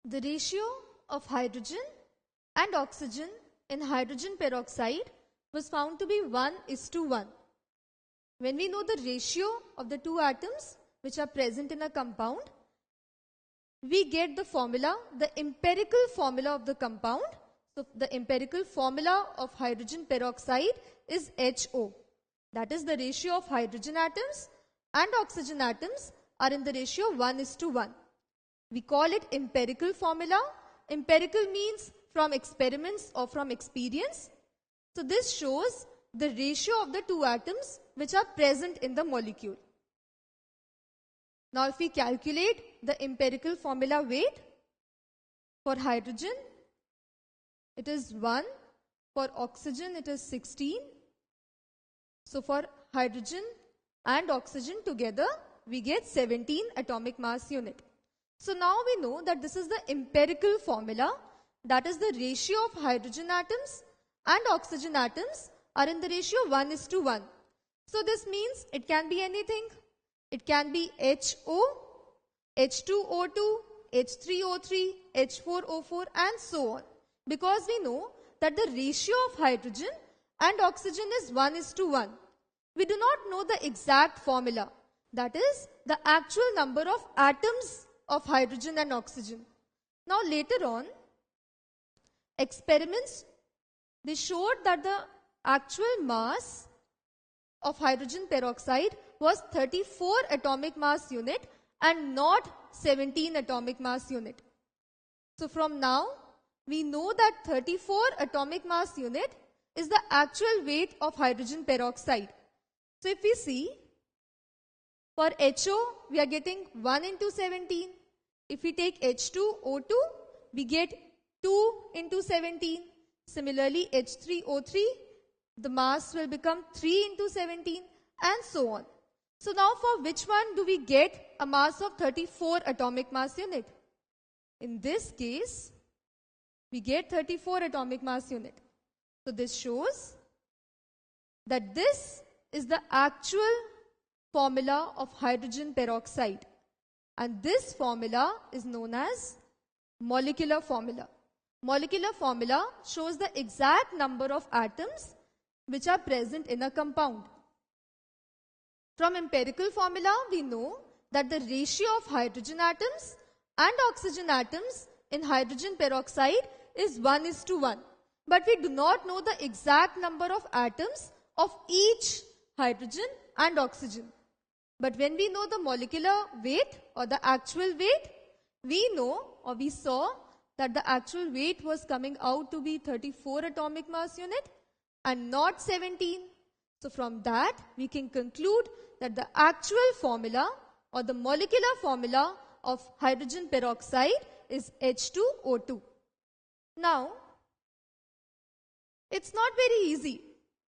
The ratio of hydrogen and oxygen in hydrogen peroxide was found to be 1:1. When we know the ratio of the two atoms which are present in a compound, we get the formula, the empirical formula of the compound. So the empirical formula of hydrogen peroxide is HO. That is, the ratio of hydrogen atoms and oxygen atoms are in the ratio 1:1. We call it empirical formula. Empirical means from experiments or from experience. So this shows the ratio of the two atoms which are present in the molecule. Now if we calculate the empirical formula weight, for hydrogen it is 1, for oxygen it is 16. So for hydrogen and oxygen together we get 17 atomic mass unit. So now we know that this is the empirical formula, that is the ratio of hydrogen atoms and oxygen atoms are in the ratio 1:1. So this means it can be anything. It can be HO, H2O2, H3O3, H4O4 and so on. Because we know that the ratio of hydrogen and oxygen is 1:1. We do not know the exact formula, that is the actual number of atoms of hydrogen and oxygen. Now later on, experiments, they showed that the actual mass of hydrogen peroxide was 34 atomic mass unit and not 17 atomic mass unit. So from now, we know that 34 atomic mass unit is the actual weight of hydrogen peroxide. So if we see, for HO, we are getting 1:17. If we take H2O2, we get 2:17. Similarly, H3O3, the mass will become 3:17 and so on. So now for which one do we get a mass of 34 atomic mass unit? In this case, we get 34 atomic mass unit. So this shows that this is the actual formula of hydrogen peroxide. And this formula is known as molecular formula. Molecular formula shows the exact number of atoms which are present in a compound. From empirical formula, we know that the ratio of hydrogen atoms and oxygen atoms in hydrogen peroxide is 1:1. But we do not know the exact number of atoms of each hydrogen and oxygen. But when we know the molecular weight or the actual weight, we know or we saw that the actual weight was coming out to be 34 atomic mass unit and not 17. So from that, we can conclude that the actual formula or the molecular formula of hydrogen peroxide is H2O2. Now, it's not very easy.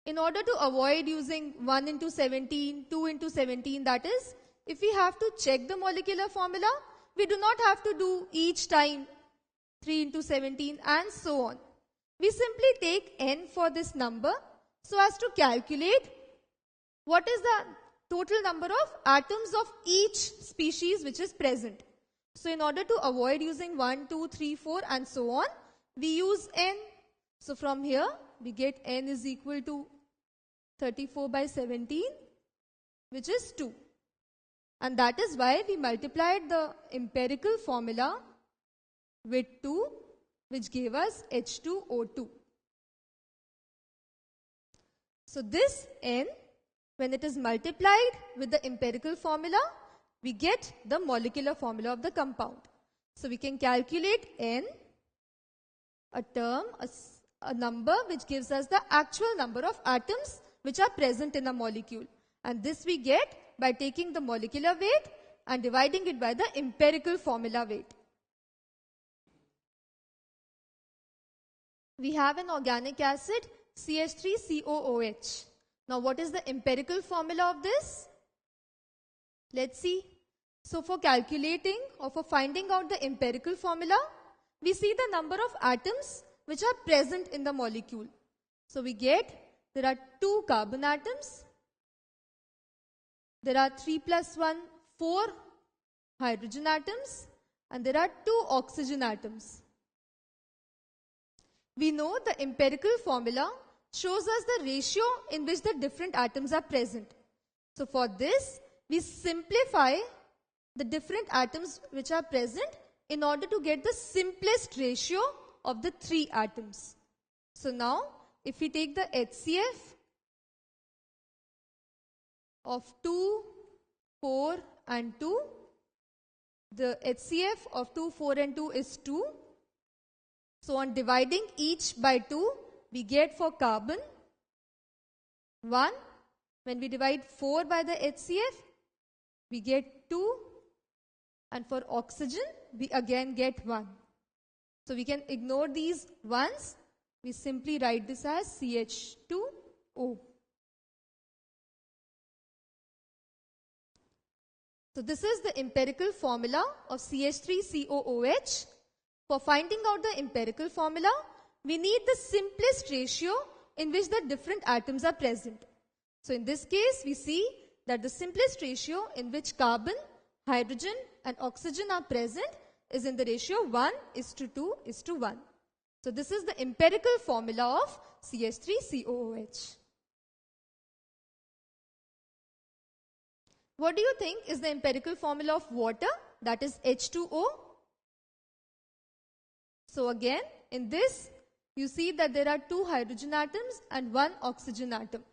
In order to avoid using 1:17, 2:17, that is, if we have to check the molecular formula, we do not have to do each time 3:17 and so on. We simply take n for this number so as to calculate what is the total number of atoms of each species which is present. So in order to avoid using 1, 2, 3, 4 and so on, we use n. So from here, we get n is equal to 34/17, which is 2. And that is why we multiplied the empirical formula with 2, which gave us H2O2. So this n, when it is multiplied with the empirical formula, we get the molecular formula of the compound. So we can calculate n, a term, a number which gives us the actual number of atoms which are present in a molecule. And this we get by taking the molecular weight and dividing it by the empirical formula weight. We have an organic acid, CH3COOH. Now what is the empirical formula of this? Let's see. So for calculating or for finding out the empirical formula, we see the number of atoms which are present in the molecule. So we get there are 2 carbon atoms, there are 3 + 1, 4 hydrogen atoms, and there are 2 oxygen atoms. We know the empirical formula shows us the ratio in which the different atoms are present. So for this, we simplify the different atoms which are present in order to get the simplest ratio of the 3 atoms. So now, if we take the HCF of 2, 4 and 2, the HCF of 2, 4 and 2 is 2. So on dividing each by 2, we get for carbon 1. When we divide 4 by the HCF, we get 2. And for oxygen, we again get 1. So we can ignore these ones. We simply write this as CH2O. So this is the empirical formula of CH3COOH. For finding out the empirical formula, we need the simplest ratio in which the different atoms are present. So in this case, we see that the simplest ratio in which carbon, hydrogen and oxygen are present is in the ratio 1:2:1. So this is the empirical formula of CH3COOH. What do you think is the empirical formula of water? That is H2O. So again, in this, you see that there are 2 hydrogen atoms and 1 oxygen atom.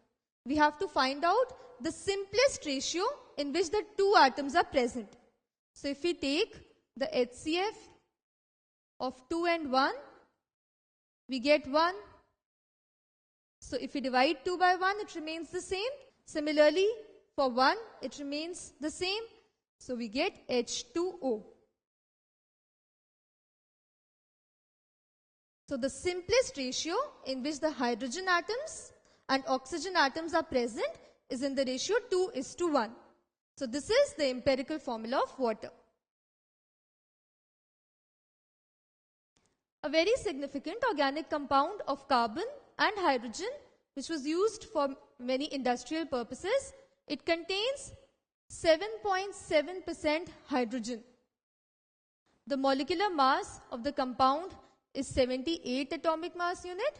We have to find out the simplest ratio in which the 2 atoms are present. So if we take the HCF of 2 and 1, we get 1. So if we divide 2 by 1, it remains the same. Similarly, for 1, it remains the same. So we get H2O. So the simplest ratio in which the hydrogen atoms and oxygen atoms are present is in the ratio 2:1. So this is the empirical formula of water. A very significant organic compound of carbon and hydrogen, which was used for many industrial purposes, it contains 7.7% hydrogen. The molecular mass of the compound is 78 atomic mass unit.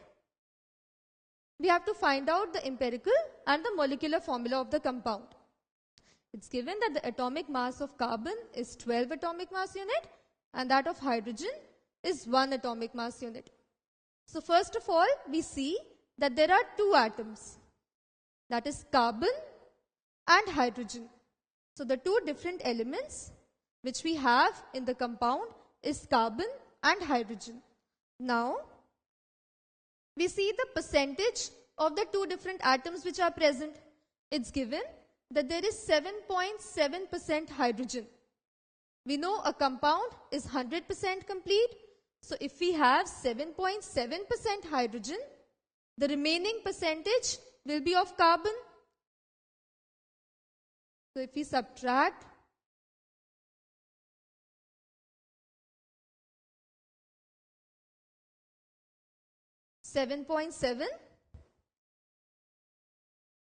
We have to find out the empirical and the molecular formula of the compound. It's given that the atomic mass of carbon is 12 atomic mass unit and that of hydrogen is 1 atomic mass unit. So first of all, we see that there are 2 atoms, that is carbon and hydrogen. So the 2 different elements which we have in the compound is carbon and hydrogen. Now, we see the percentage of the 2 different atoms which are present. It's given that there is 7.7% hydrogen. We know a compound is 100% complete. So if we have 7.7% hydrogen, the remaining percentage will be of carbon. So if we subtract 7.7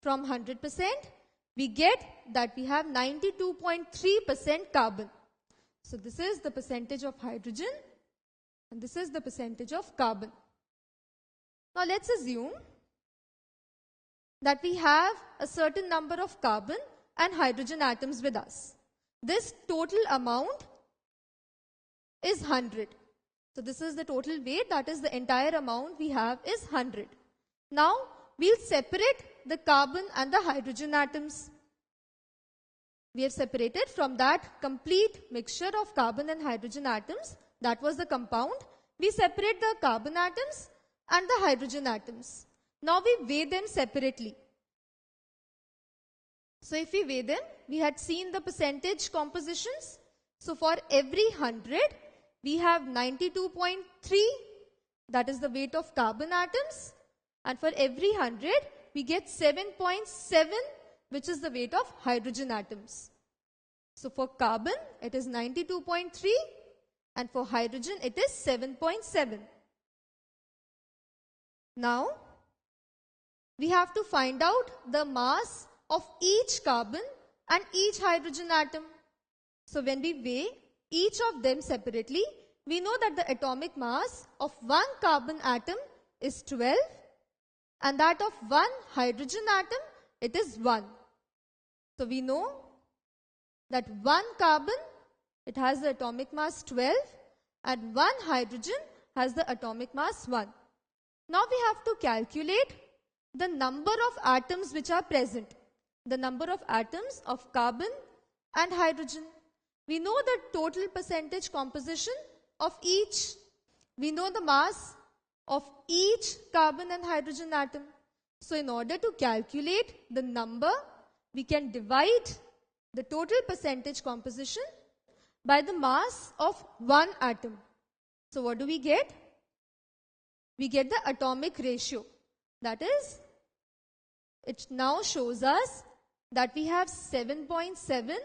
from 100%, we get that we have 92.3% carbon. So this is the percentage of hydrogen and this is the percentage of carbon. Now let's assume that we have a certain number of carbon and hydrogen atoms with us. This total amount is 100. So this is the total weight, that is the entire amount we have is 100. Now we'll separate the carbon and the hydrogen atoms. We have separated from that complete mixture of carbon and hydrogen atoms, that was the compound. We separate the carbon atoms and the hydrogen atoms. Now we weigh them separately. So if we weigh them, we had seen the percentage compositions. So for every 100, we have 92.3, that is the weight of carbon atoms. And for every 100, we get 7.7, which is the weight of hydrogen atoms. So for carbon, it is 92.3 and for hydrogen, it is 7.7. Now, we have to find out the mass of each carbon and each hydrogen atom. So when we weigh each of them separately, we know that the atomic mass of one carbon atom is 12 and that of one hydrogen atom, it is 1. So we know that one carbon, it has the atomic mass 12 and one hydrogen has the atomic mass 1. Now we have to calculate the number of atoms which are present. The number of atoms of carbon and hydrogen. We know the total percentage composition of each. We know the mass of each carbon and hydrogen atom. So in order to calculate the number, we can divide the total percentage composition by the mass of one atom. So what do we get? We get the atomic ratio. That is, it now shows us that we have 7.7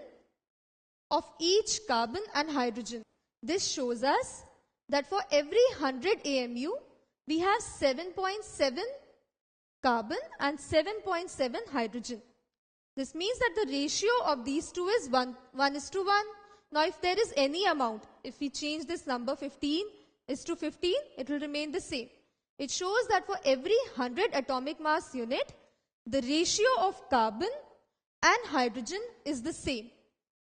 of each carbon and hydrogen. This shows us that for every 100 AMU, we have 7.7 carbon and 7.7 hydrogen. This means that the ratio of these two is 1:1. Now if there is any amount, if we change this number 15:15, it will remain the same. It shows that for every 100 atomic mass unit, the ratio of carbon and hydrogen is the same.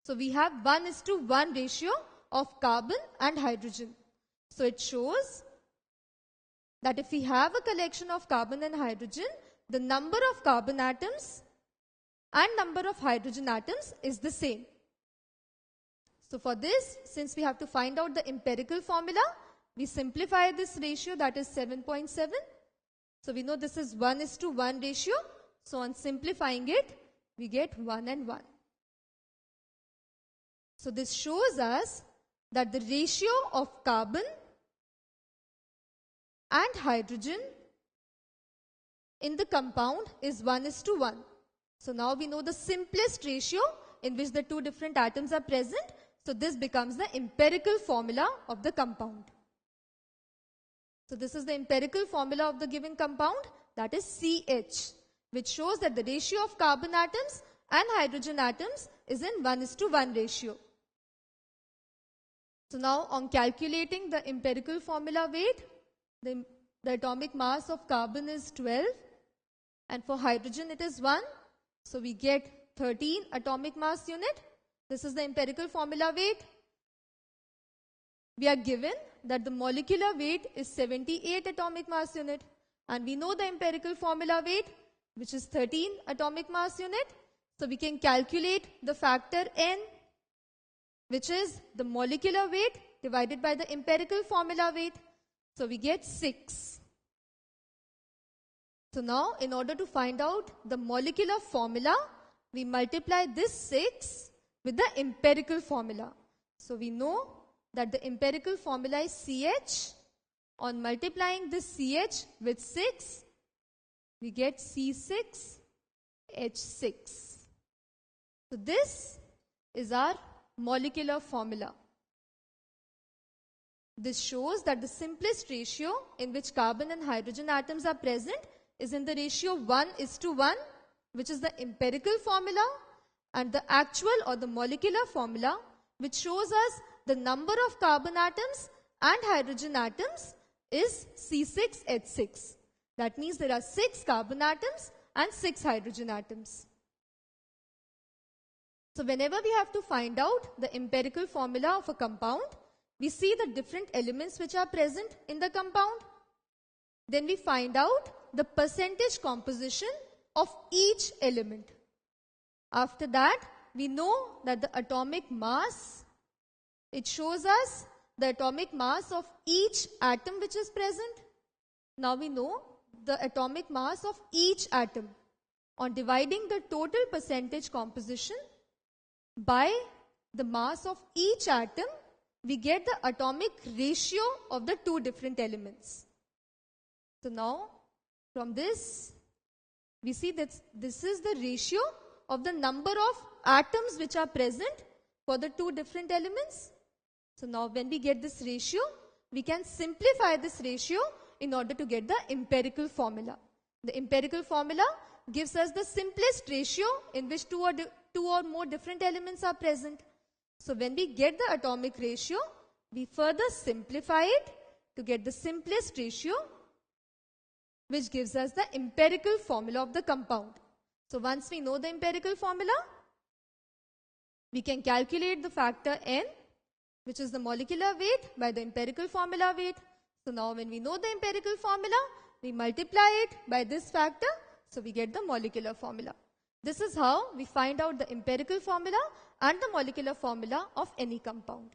So we have 1:1 ratio of carbon and hydrogen. So it shows that if we have a collection of carbon and hydrogen, the number of carbon atoms and number of hydrogen atoms is the same. So for this, since we have to find out the empirical formula, we simplify this ratio, that is 7.7. So we know this is 1:1 ratio. So on simplifying it, we get 1 and 1. So this shows us that the ratio of carbon and hydrogen in the compound is 1:1. So now we know the simplest ratio in which the two different atoms are present. So this becomes the empirical formula of the compound. So this is the empirical formula of the given compound, that is CH, which shows that the ratio of carbon atoms and hydrogen atoms is in 1:1 ratio. So now on calculating the empirical formula weight, the atomic mass of carbon is 12 and for hydrogen it is 1. So we get 13 atomic mass unit. This is the empirical formula weight. We are given that the molecular weight is 78 atomic mass unit and we know the empirical formula weight, which is 13 atomic mass unit. So we can calculate the factor N, which is the molecular weight divided by the empirical formula weight. So we get 6. So now in order to find out the molecular formula, we multiply this 6 with the empirical formula. So we know that the empirical formula is CH. On multiplying this CH with 6, we get C6H6. So this is our molecular formula. This shows that the simplest ratio in which carbon and hydrogen atoms are present is in the ratio 1:1, which is the empirical formula, and the actual or the molecular formula, which shows us the number of carbon atoms and hydrogen atoms, is C6H6. That means there are 6 carbon atoms and 6 hydrogen atoms. So whenever we have to find out the empirical formula of a compound, we see the different elements which are present in the compound. Then we find out the percentage composition of each element. After that, we know that the atomic mass, it shows us the atomic mass of each atom which is present. Now we know the atomic mass of each atom. On dividing the total percentage composition by the mass of each atom, we get the atomic ratio of the two different elements. So now from this, we see that this is the ratio of the number of atoms which are present for the two different elements. So now when we get this ratio, we can simplify this ratio in order to get the empirical formula. The empirical formula gives us the simplest ratio in which two or more different elements are present. So when we get the atomic ratio, we further simplify it to get the simplest ratio, which gives us the empirical formula of the compound. So once we know the empirical formula, we can calculate the factor n, which is the molecular weight, by the empirical formula weight. So now when we know the empirical formula, we multiply it by this factor, so we get the molecular formula. This is how we find out the empirical formula and the molecular formula of any compound.